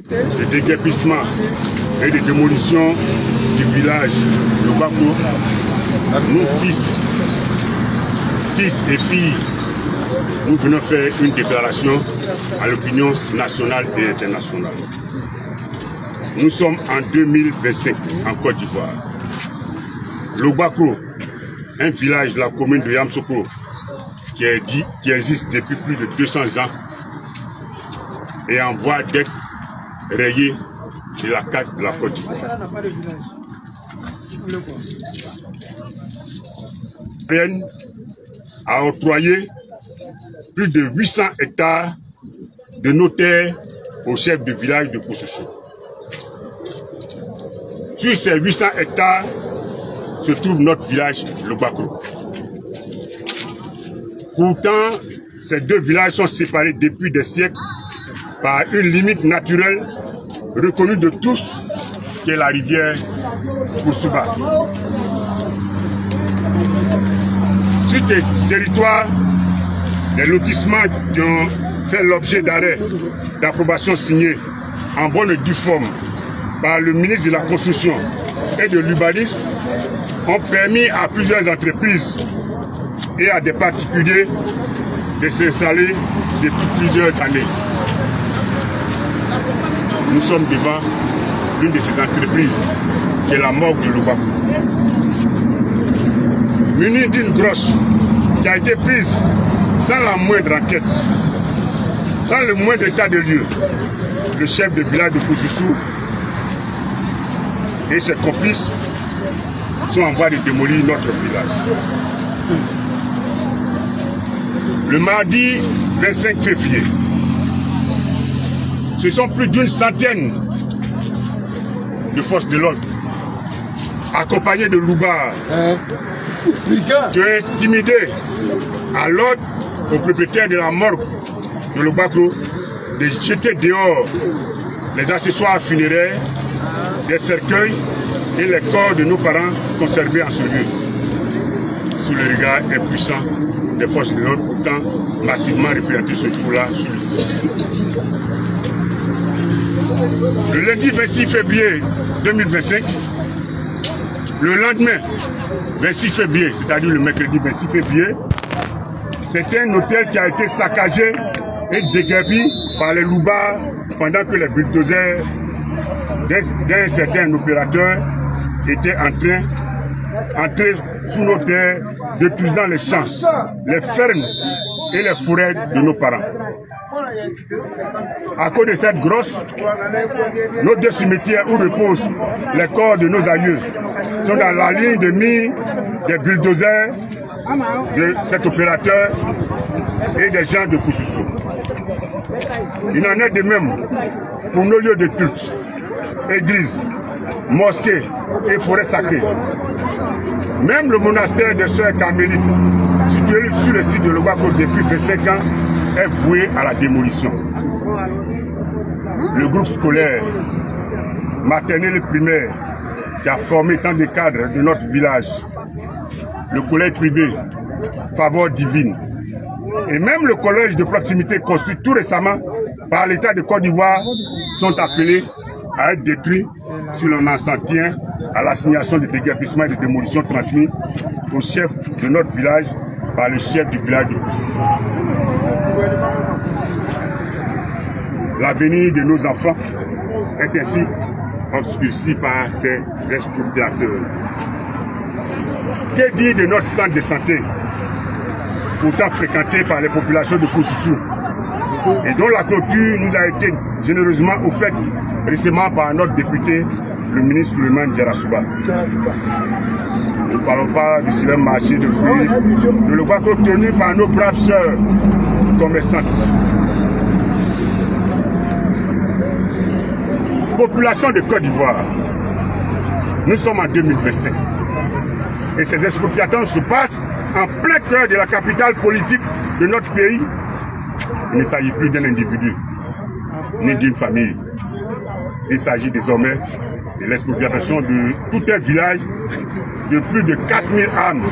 de déguerpissement et de démolition du village de Lobako, nos fils et filles, nous venons faire une déclaration à l'opinion nationale et internationale. Nous sommes en 2025 en Côte d'Ivoire. Lobako, un village de la commune de Yamsoko qui existe depuis plus de 200 ans, est en voie d'être rayé de la carte de la Côte d'Ivoire. A octroyé plus de 800 hectares de nos terres au chef de village de Koussoussou. Sur ces 800 hectares se trouve notre village Lobako. Pourtant, ces deux villages sont séparés depuis des siècles par une limite naturelle reconnue de tous, qui est la rivière Koussouba. Sur ces territoires, les lotissements qui ont fait l'objet d'arrêt d'approbation signée en bonne et due forme par le ministre de la Construction et de l'Urbanisme ont permis à plusieurs entreprises et à des particuliers de s'installer depuis plusieurs années. Nous sommes devant l'une de ces entreprises, qui est la morgue de Lobako. Munie d'une grosse qui a été prise sans la moindre enquête, sans le moindre état de lieu. Le chef de village de Koussoussou et ses complices sont en voie de démolir notre village. Le mardi 25 février, ce sont plus d'une centaine de forces de l'ordre, accompagnées de loubards, qui ont intimidé à l'ordre aux propriétaires de la morgue de Lobako de jeter dehors les accessoires funéraires, des cercueils et les corps de nos parents conservés en ce lieu, sous le regard impuissant des forces de l'ordre, pourtant massivement représentés ce jour-là sur le site. Le lundi 26 février 2025, le lendemain 26 février, c'est-à-dire le mercredi 26 février, c'est un hôtel qui a été saccagé et déguerpi par les loubards pendant que les bulldozers d'un certain opérateur étaient entrés sous nos terres, détruisant les champs, les fermes et les forêts de nos parents. À cause de cette grosse, nos deux cimetières où reposent les corps de nos aïeux sont dans la ligne de mire des bulldozers de cet opérateur et des gens de Koussoussou. Il en est de même pour nos lieux de culte, églises, mosquées et forêts sacrées. Même le monastère des Sœurs Carmélites, situé sur le site de Lobako depuis 25 ans, est voué à la démolition. Le groupe scolaire, maternel et primaire, qui a formé tant de cadres de notre village, le collège privé, Faveur Divine, et même le collège de proximité construit tout récemment par l'État de Côte d'Ivoire, sont appelés à être détruits si l'on en s'en tient à l'assignation de déguerpissement et de démolition transmis au chef de notre village par le chef du village de Koussoussou. L'avenir de nos enfants est ainsi obscurci par ces exploitateurs. Que dire de notre centre de santé, pourtant fréquenté par les populations de Koussoussou, et dont la clôture nous a été généreusement offerte récemment par notre député, le ministre Souleymane Djarasouba. Nous ne parlons pas du célèbre marché de fruits, de Lobako tenu par nos braves sœurs commerçantes. Population de Côte d'Ivoire, nous sommes en 2025 et ces expropriations se passent en plein cœur de la capitale politique de notre pays. Il ne s'agit plus d'un individu ni d'une famille. Il s'agit désormais de l'expropriation de tout un village de plus de 4000 âmes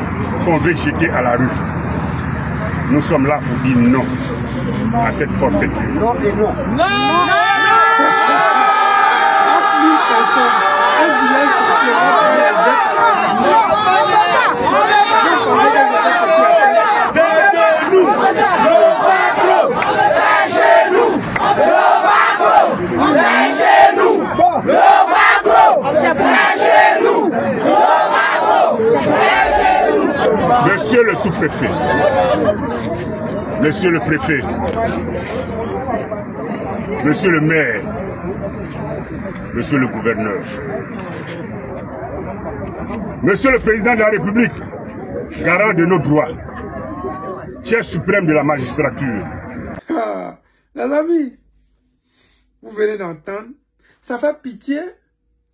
qu'on veut jeter à la rue. Nous sommes là pour dire non à cette forfaiture. Non et non. Non, non, non. sous-préfet, monsieur le préfet, monsieur le maire, monsieur le gouverneur, monsieur le président de la République, garant de nos droits, chef suprême de la magistrature. Ah, les amis, vous venez d'entendre, ça fait pitié,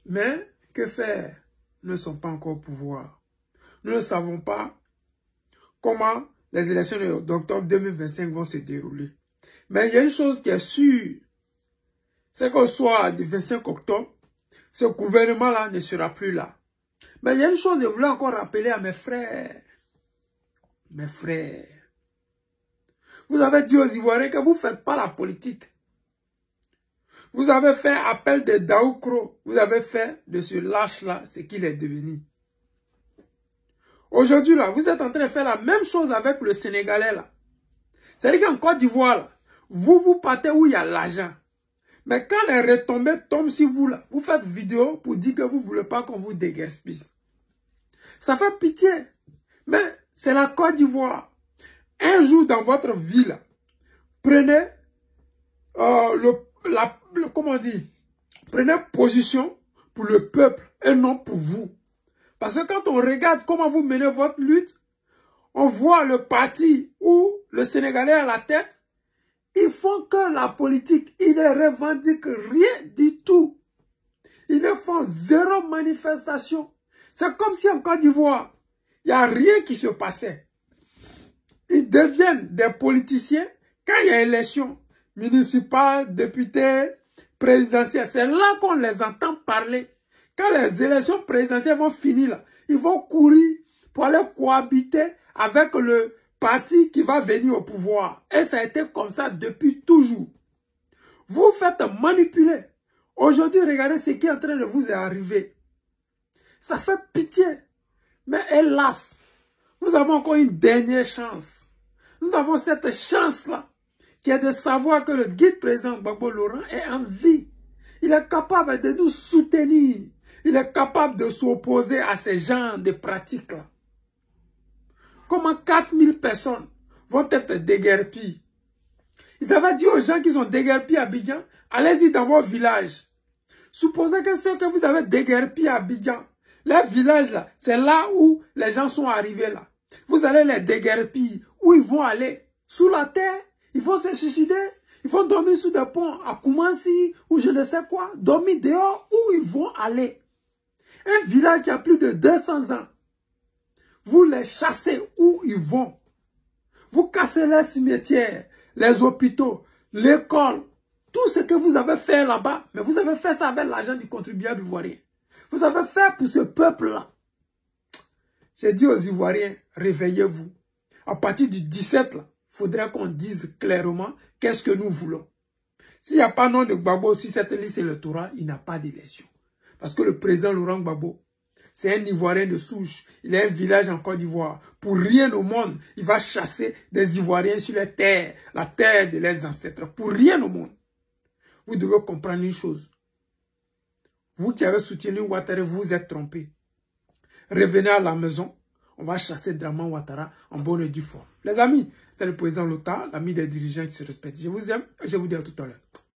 mais que faire? Nous ne sommes pas encore au pouvoir. Nous ne savons pas comment les élections d'octobre 2025 vont se dérouler. Mais il y a une chose qui est sûre, c'est qu'au soir du 25 octobre, ce gouvernement-là ne sera plus là. Mais il y a une chose que je voulais encore rappeler à mes frères. Mes frères, vous avez dit aux Ivoiriens que vous ne faites pas la politique. Vous avez fait appel de Daoukro. Vous avez fait de ce lâche-là ce qu'il est devenu. Aujourd'hui, là, vous êtes en train de faire la même chose avec le Sénégalais, là. C'est-à-dire qu'en Côte d'Ivoire, là, vous partez où il y a l'argent. Mais quand les retombées tombent sur vous, là, vous faites vidéo pour dire que vous ne voulez pas qu'on vous déguerpisse. Ça fait pitié. Mais c'est la Côte d'Ivoire. Un jour dans votre vie, là, prenez comment on dit, prenez position pour le peuple et non pour vous. Parce que quand on regarde comment vous menez votre lutte, on voit le parti où le Sénégalais à la tête, ils font que la politique, ils ne revendiquent rien du tout. Ils ne font zéro manifestation. C'est comme si en Côte d'Ivoire, il n'y a rien qui se passait. Ils deviennent des politiciens quand il y a élection municipale, députés, présidentielle. C'est là qu'on les entend parler. Quand les élections présidentielles vont finir, là, ils vont courir pour aller cohabiter avec le parti qui va venir au pouvoir. Et ça a été comme ça depuis toujours. Vous faites manipuler. Aujourd'hui, regardez ce qui est en train de vous arriver. Ça fait pitié. Mais hélas, nous avons encore une dernière chance. Nous avons cette chance-là, qui est de savoir que le guide président Gbagbo Laurent est en vie. Il est capable de nous soutenir. Il est capable de s'opposer à ces genres de pratiques-là. Comment 4000 personnes vont être déguerpies? Ils avaient dit aux gens qu'ils ont déguerpis à Abidjan, allez-y dans vos villages. Supposez que ceux que vous avez déguerpis à Abidjan, les villages là, c'est là où les gens sont arrivés là. Vous allez les déguerpir. Où ils vont aller? Sous la terre? Ils vont se suicider? Ils vont dormir sous des ponts à Koumansi ou je ne sais quoi? Dormir dehors? Où ils vont aller? Un village qui a plus de 200 ans. Vous les chassez où ils vont. Vous cassez les cimetières, les hôpitaux, l'école. Tout ce que vous avez fait là-bas, mais vous avez fait ça avec l'argent du contribuable ivoirien. Vous avez fait pour ce peuple-là. J'ai dit aux Ivoiriens, réveillez-vous. À partir du 17, il faudrait qu'on dise clairement qu'est-ce que nous voulons. S'il n'y a pas nom de Gbagbo sur cette liste électorale, il n'y a pas d'élection. Parce que le président Laurent Gbagbo, c'est un Ivoirien de souche. Il a un village en Côte d'Ivoire. Pour rien au monde, il va chasser des Ivoiriens sur les terres, la terre de leurs ancêtres. Pour rien au monde. Vous devez comprendre une chose. Vous qui avez soutenu Ouattara, vous êtes trompés. Revenez à la maison. On va chasser Draman Ouattara en bonne et due forme. Les amis, c'était le président Lota, l'ami des dirigeants qui se respectent. Je vous aime et je vous dis à tout à l'heure.